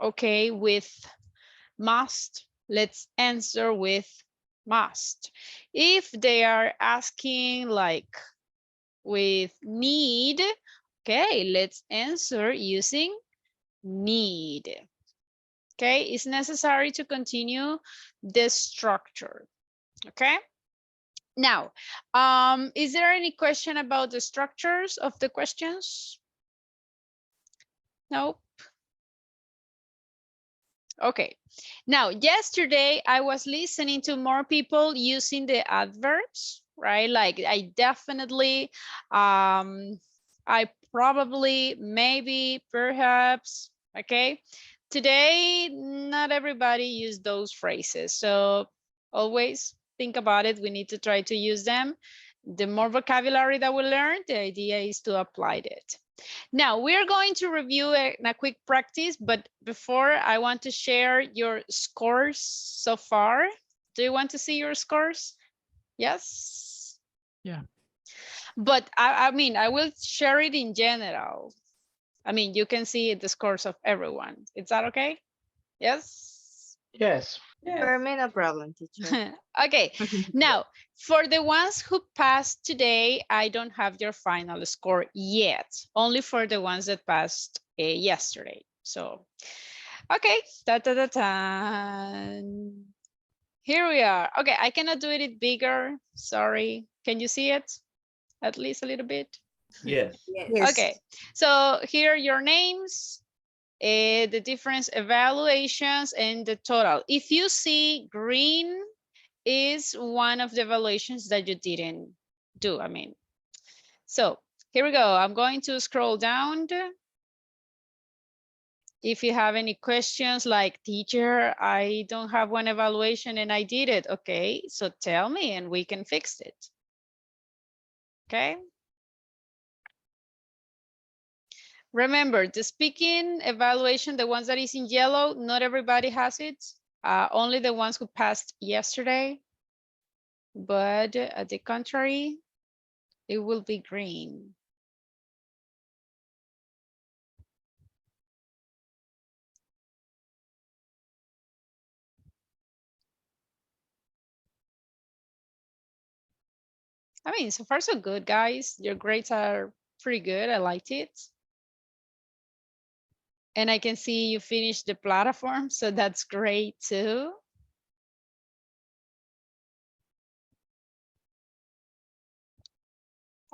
Speaker 1: okay, with must, let's answer with must. If they are asking like with need, okay, let's answer using need. Okay, it's necessary to continue the structure. Okay. Now, is there any question about the structures of the questions? Nope. Okay. Now, yesterday I was listening to more people using the adverbs, right? Like I definitely, I probably, maybe, perhaps, okay? Today, not everybody use those phrases. So always think about it. We need to try to use them. The more vocabulary that we learn, the idea is to apply it. Now we're going to review a quick practice, but before I want to share your scores so far. Do you want to see your scores? Yes?
Speaker 8: Yeah.
Speaker 1: But I mean, I will share it in general. I mean, you can see the scores of everyone. Is that okay? Yes?
Speaker 10: Yes.
Speaker 11: For me, no problem, teacher.
Speaker 1: Okay, now for the ones who passed today, I don't have your final score yet, only for the ones that passed yesterday. So, okay, da, da, da, da. Here we are. Okay, I cannot do it bigger. Sorry. Can you see it? At least a little bit.
Speaker 2: yes.
Speaker 11: Yes.
Speaker 1: Okay, so here are your names. The difference evaluations and the total. If you see green is one of the evaluations that you didn't do. I mean, so here we go. I'm going to scroll down. If you have any questions like, teacher, I don't have one evaluation and I did it. Okay, so tell me and we can fix it. Okay. Remember, the speaking evaluation, the ones that is in yellow, not everybody has it. Only the ones who passed yesterday. But at the contrary, it will be green. I mean, so far so good, guys. Your grades are pretty good. I liked it. And I can see you finished the platform, so that's great too.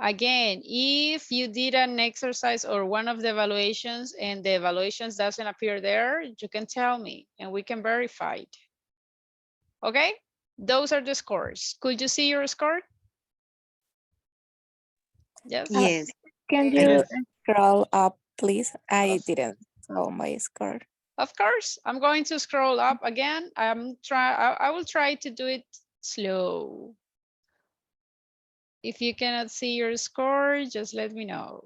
Speaker 1: Again, if you did an exercise or one of the evaluations and the evaluations doesn't appear there, you can tell me and we can verify it. Okay, those are the scores. Could you see your score? Yes.
Speaker 11: Yes.
Speaker 12: Can
Speaker 11: Okay.
Speaker 12: you scroll up, please? I didn't saw my score.
Speaker 1: Of course, I'm going to scroll up again. I will try to do it slow. If you cannot see your score, just let me know.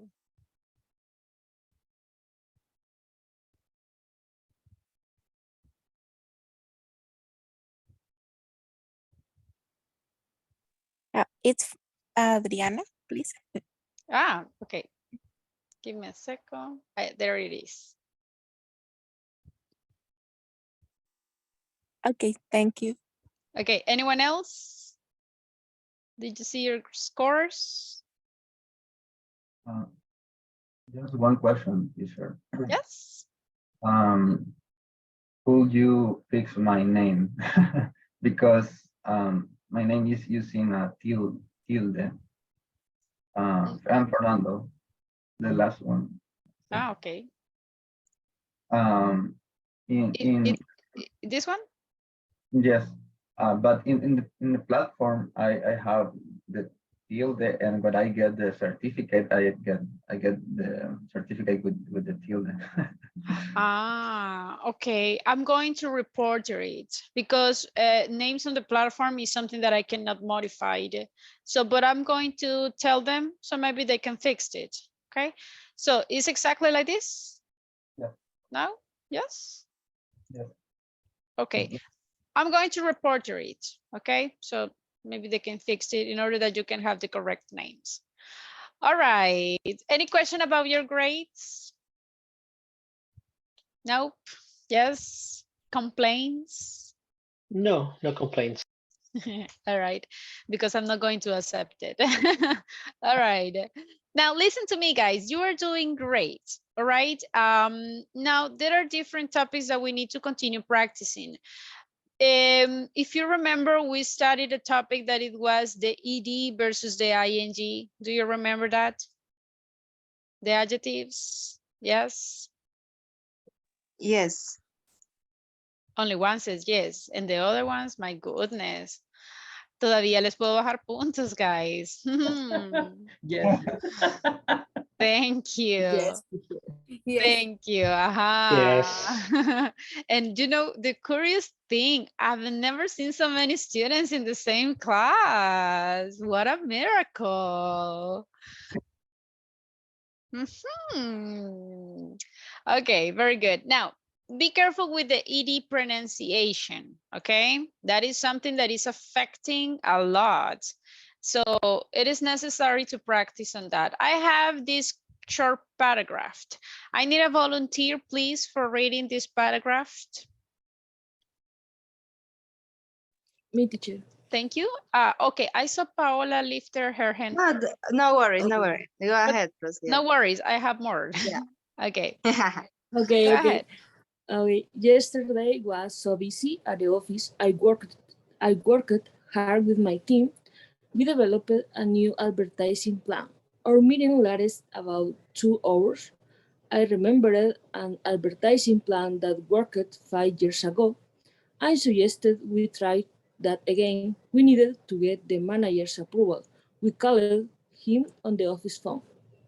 Speaker 12: It's Adriana, please.
Speaker 1: Ah, okay. Give me a second. There it is.
Speaker 12: Okay, thank you.
Speaker 1: Okay, anyone else? Did you see your scores?
Speaker 13: Just one question, teacher.
Speaker 1: Yes.
Speaker 13: Could you fix my name? Because my name is using a tilde. I'm Fernando, the last one.
Speaker 1: Ah, okay. This one?
Speaker 13: Yes, but in the platform, I have the tilde, and when I get the certificate, I get the certificate with the tilde.
Speaker 1: Ah, okay. I'm going to report it because names on the platform is something that I cannot modify. So, but I'm going to tell them so maybe they can fix it. Okay. So it's exactly like this.
Speaker 13: Yeah.
Speaker 1: Now? Yes.
Speaker 13: Yes.
Speaker 1: Okay. I'm going to report it. Okay. So maybe they can fix it in order that you can have the correct names. All right. Any question about your grades? Nope. Yes. Complaints?
Speaker 14: No, no complaints.
Speaker 1: All right. Because I'm not going to accept it. All right. Now listen to me, guys. You are doing great. All right. Now there are different topics that we need to continue practicing. If you remember, we studied a topic that it was the ed versus the ing. Do you remember that? The adjectives? Yes.
Speaker 11: Yes.
Speaker 1: Only one says yes, and the other ones, my goodness. Todavía les puedo bajar puntos, guys.
Speaker 13: Yes.
Speaker 1: Thank you.
Speaker 12: Yes.
Speaker 1: Thank you. Aha. And you know, the curious thing, I've never seen so many students in the same class. What a miracle. Okay, very good. Now, be careful with the ed pronunciation, okay? That is something that is affecting a lot. So it is necessary to practice on that. I have this short paragraph. I need a volunteer, please, for reading this paragraph.
Speaker 12: Me, teacher.
Speaker 1: Thank you. Okay, I saw Paola lift her hand.
Speaker 11: No, no worries, no
Speaker 12: Okay.
Speaker 11: worries. Go ahead, proceed.
Speaker 1: No worries, I have more.
Speaker 11: Yeah.
Speaker 1: Okay,
Speaker 15: Okay,
Speaker 1: go
Speaker 15: okay.
Speaker 1: ahead.
Speaker 15: Okay. Yesterday was so busy at the office. I worked hard with my team. We developed a new advertising plan. Our meeting lasted about 2 hours. I remembered an advertising plan that worked 5 years ago. I suggested we try that again. We needed to get the manager's approval. We called him on the office phone.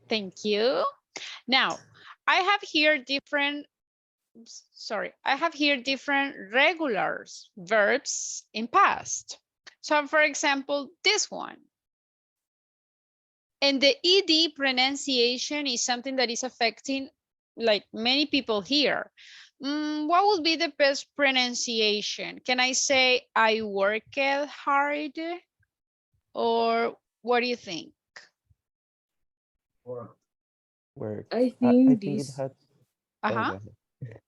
Speaker 1: Thank you. Now, I have here different regular verbs in past. So for example, this one. And the ed pronunciation is something that is affecting like many people here. What would be the best pronunciation? Can I say I worked hard? Or what do you think?
Speaker 3: Work.
Speaker 15: I
Speaker 3: I
Speaker 15: think
Speaker 3: think it
Speaker 15: this.
Speaker 3: had.
Speaker 1: Uh-huh.
Speaker 3: Go ahead.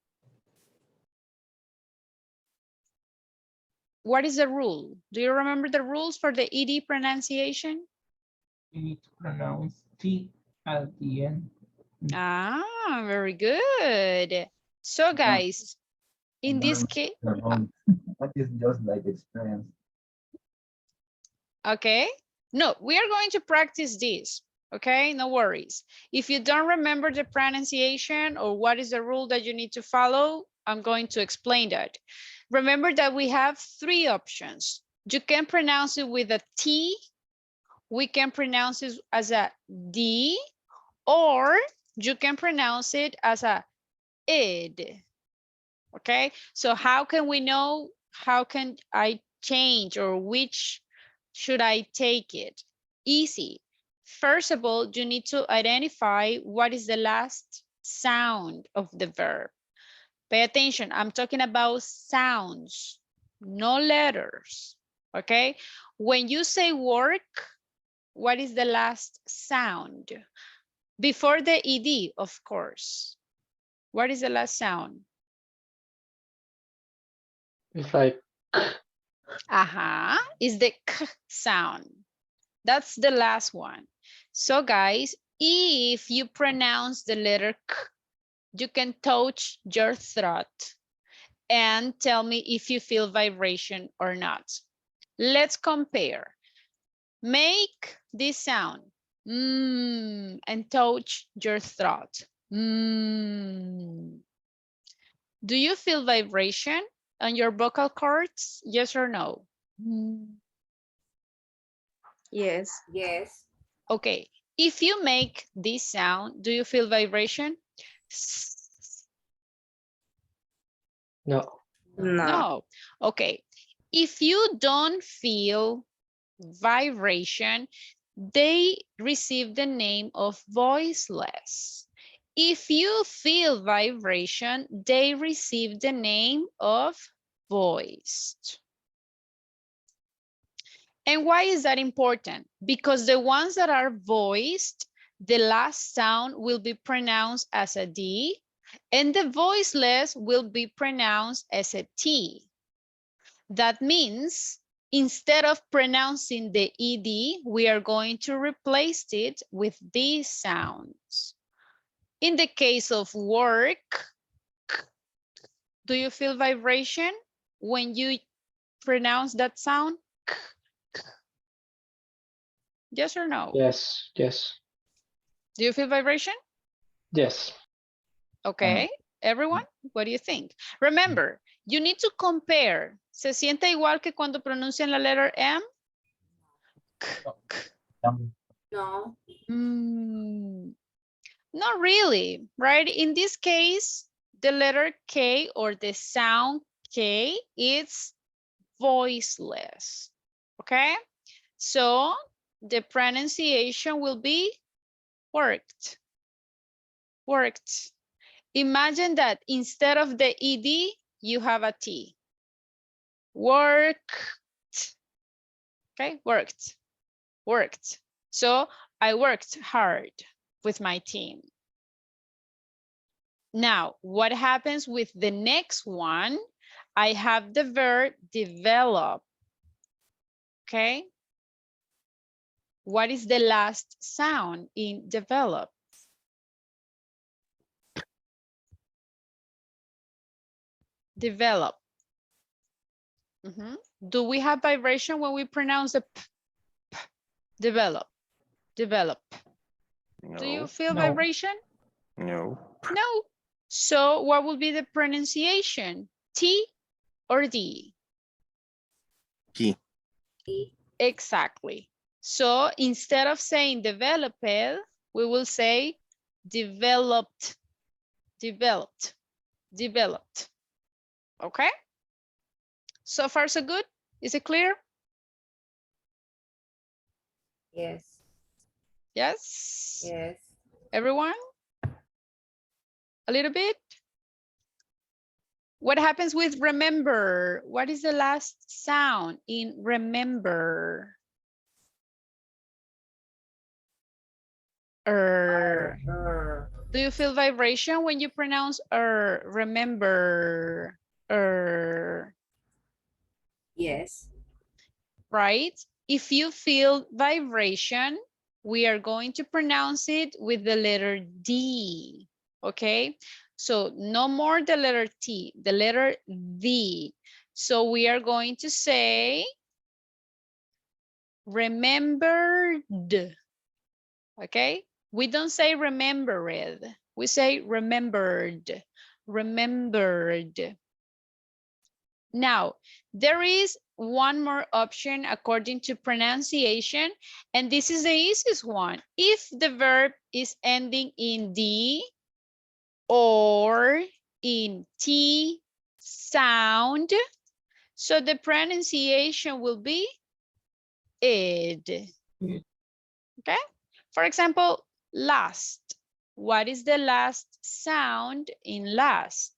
Speaker 1: What is the rule? Do you remember the rules for the ed pronunciation?
Speaker 14: You need to pronounce T at the end.
Speaker 1: Ah, very good. So guys, in this case,
Speaker 13: That is just like experience.
Speaker 1: okay. No, we are going to practice this. Okay, no worries. If you don't remember the pronunciation or what is the rule that you need to follow, I'm going to explain that. Remember that we have 3 options. You can pronounce it with a T we can pronounce it as a D, or you can pronounce it as a id. Okay, so how can we know, how can I change, or which should I take it? Easy. First of all, you need to identify what is the last sound of the verb. Pay attention, I'm talking about sounds, no letters, okay? When you say work, what is the last sound? Before the ed, of course. What is the last sound?
Speaker 10: It's like
Speaker 1: Is the k sound. That's the last one. So guys, if you pronounce the letter k, you can touch your throat and tell me if you feel vibration or not. Let's compare. Make this sound, and touch your throat. Do you feel vibration on your vocal cords? Yes or no?
Speaker 11: Yes.
Speaker 12: Yes.
Speaker 1: Okay, if you make this sound, do you feel vibration?
Speaker 10: no.
Speaker 1: No. Okay, if you don't feel vibration, they receive the name of voiceless. If you feel vibration, they receive the name of voiced. And why is that important? Because the ones that are voiced, the last sound will be pronounced as a D, and the voiceless will be pronounced as a T. That means instead of pronouncing the ED, we are going to replace it with these sounds. In the case of work, do you feel vibration when you pronounce that sound? Yes or no?
Speaker 10: Yes, yes,
Speaker 1: Do you feel vibration?
Speaker 10: yes.
Speaker 1: Okay, everyone, what do you think? Remember, you need to compare. ¿Se siente igual que cuando pronuncian la letra M?
Speaker 12: No.
Speaker 1: Not really, right? In this case, the letter K or the sound K, it's voiceless, okay? So the pronunciation will be worked, worked. Imagine that instead of the ED, you have a T. Worked, okay? Worked, worked. So I worked hard with my team. Now, what happens with the next one? I have the verb develop, okay? What is the last sound in develop? Develop. Do we have vibration when we pronounce the p? Develop, develop. Do you feel vibration?
Speaker 3: No.
Speaker 1: No. So what will be the pronunciation? T or D?
Speaker 3: T.
Speaker 1: Exactly. So instead of saying developed, we will say developed, developed, developed. Okay? So far, so good? Is it clear?
Speaker 12: Yes.
Speaker 1: Yes?
Speaker 12: Yes.
Speaker 1: Everyone? A little bit? What happens with remember? What is the last sound in remember? Do you feel vibration when you pronounce remember?
Speaker 12: Yes.
Speaker 1: Right? If you feel vibration, we are going to pronounce it with the letter D, okay? So no more the letter T, the letter D. So we are going to say remembered, okay? We don't say remembered, we say remembered, remembered. Now, there is one more option according to pronunciation, and this is the easiest one. If the verb is ending in D or in T sound, so the pronunciation will be id. Okay? For example, last. What is the last sound in last?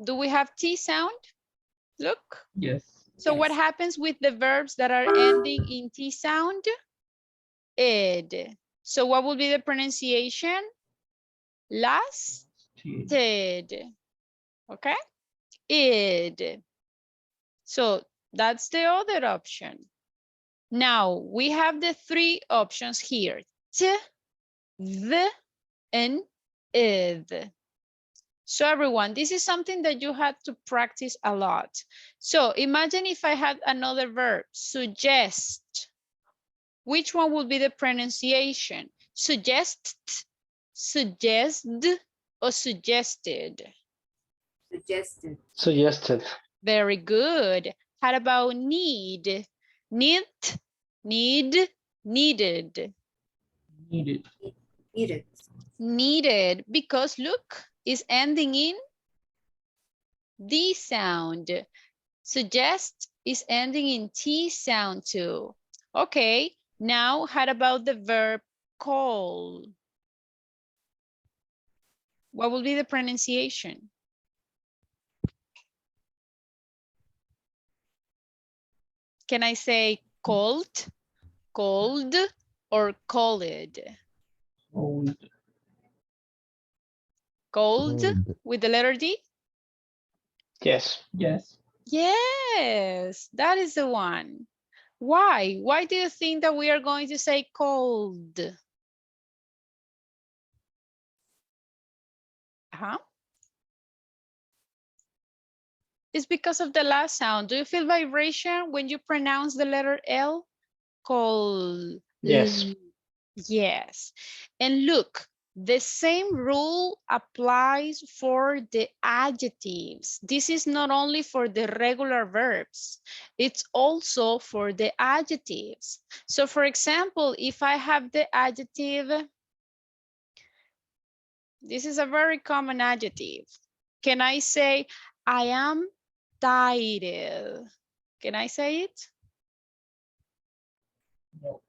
Speaker 1: Do we have T sound? Look.
Speaker 14: Yes.
Speaker 1: So what happens with the verbs that are ending in T sound? Id. So what will be the pronunciation? Lasted. Okay? Id. So that's the other option. Now we have the three options here. T, the, and id. So everyone, this is something that you had to practice a lot. So imagine if I had another verb, suggest. Which one would be the pronunciation? Suggest, suggest, or suggested?
Speaker 16: Suggested.
Speaker 14: Suggested.
Speaker 1: Very good. How about need? Need, need, needed.
Speaker 14: Needed.
Speaker 16: Needed.
Speaker 1: Needed, because look, it's ending in D sound. Suggest is ending in T sound too. Okay, now how about the verb call? What will be the pronunciation? Can I say called, called, or called?
Speaker 14: Old.
Speaker 1: Cold with the letter D?
Speaker 14: Yes. Yes.
Speaker 1: Yes, that is the one. Why? Why do you think that we are going to say cold? It's because of the last sound. Do you feel vibration when you pronounce the letter L? Cold.
Speaker 14: Yes.
Speaker 1: Yes. And look, the same rule applies for the adjectives. This is not only for the regular verbs, it's also for the adjectives. So for example, if I have the adjective, this is a very common adjective. Can I say, I am tired? Can I say it?
Speaker 14: No.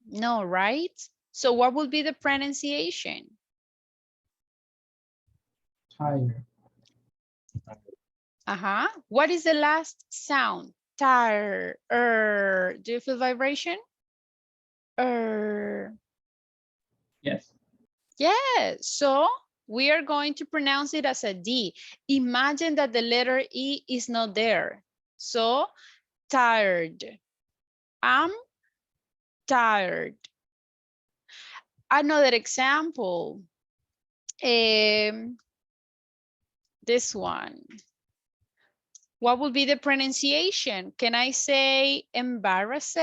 Speaker 1: No, right? So what would be the pronunciation?
Speaker 14: Tired.
Speaker 1: What is the last sound? Tired. Do you feel vibration?
Speaker 14: Yes.
Speaker 1: Yes. So we are going to pronounce it as a D. Imagine that the letter E is not there. So tired. I'm tired. Another example. This one. What would be the pronunciation? Can I say embarrassed?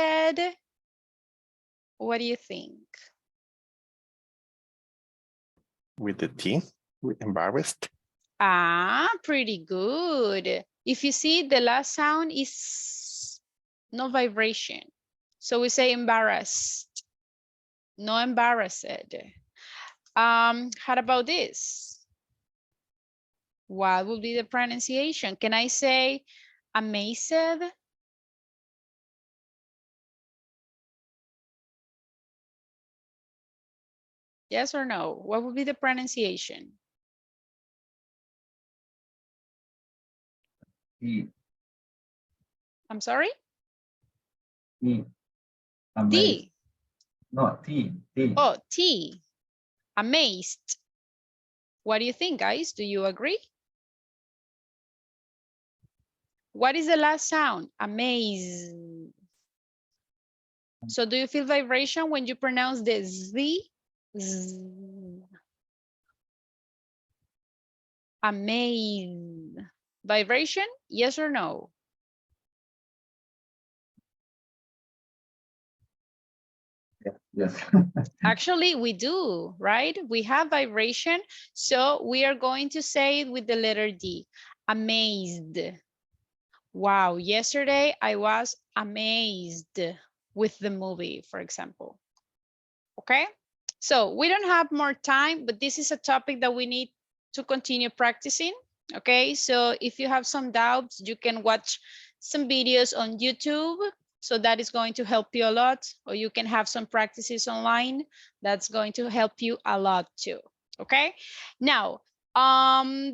Speaker 1: What do you think?
Speaker 17: With the T, with embarrassed.
Speaker 1: Pretty good. If you see, the last sound is no vibration. So we say embarrassed, no embarrassed. How about this? What will be the pronunciation? Can I say amazed? Yes or no? What would be the pronunciation?
Speaker 13: T.
Speaker 1: I'm sorry?
Speaker 13: T.
Speaker 1: D.
Speaker 13: No, T. T.
Speaker 1: Oh, T. Amazed. What do you think, guys? Do you agree? What is the last sound? Amazed. So do you feel vibration when you pronounce the Z? Z. Amazed. Vibration, yes or no?
Speaker 13: Yes.
Speaker 1: Actually, we do, right? We have vibration. So we are going to say it with the letter D. Amazed. Wow, yesterday I was amazed with the movie, for example. Okay, so we don't have more time, but this is a topic that we need to continue practicing. Okay, so if you have some doubts, you can watch some videos on YouTube. So that is going to help you a lot, or you can have some practices online. That's going to help you a lot too. Okay, now,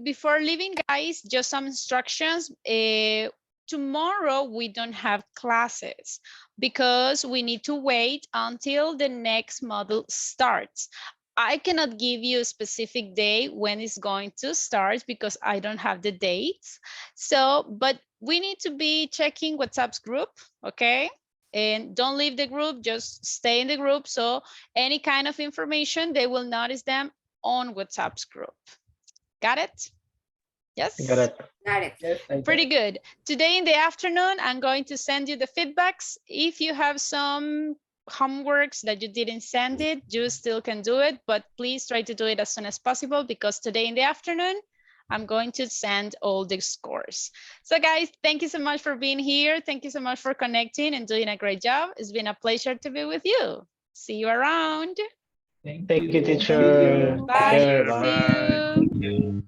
Speaker 1: before leaving, guys, just some instructions. Tomorrow we don't have classes because we need to wait until the next module starts. I cannot give you a specific day when it's going to start because I don't have the dates. So, but we need to be checking WhatsApp's group, okay? And don't leave the group, just stay in the group. So any kind of information, they will notice them on WhatsApp's group. Got it? Yes?
Speaker 14: Got it.
Speaker 16: Got it.
Speaker 14: Yes, I got
Speaker 1: Pretty
Speaker 14: it.
Speaker 1: good. Today in the afternoon, I'm going to send you the feedbacks. If you have some homeworks that you didn't send it, you still can do it, but please try to do it as soon as possible because today in the afternoon, I'm going to send all the scores. So guys, thank you so much for being here. Thank you so much for connecting and doing a great job. It's been a pleasure to be with you. See you around.
Speaker 14: Thank you, teacher.
Speaker 1: Bye.
Speaker 14: Take care.
Speaker 1: See
Speaker 14: Bye.
Speaker 1: you.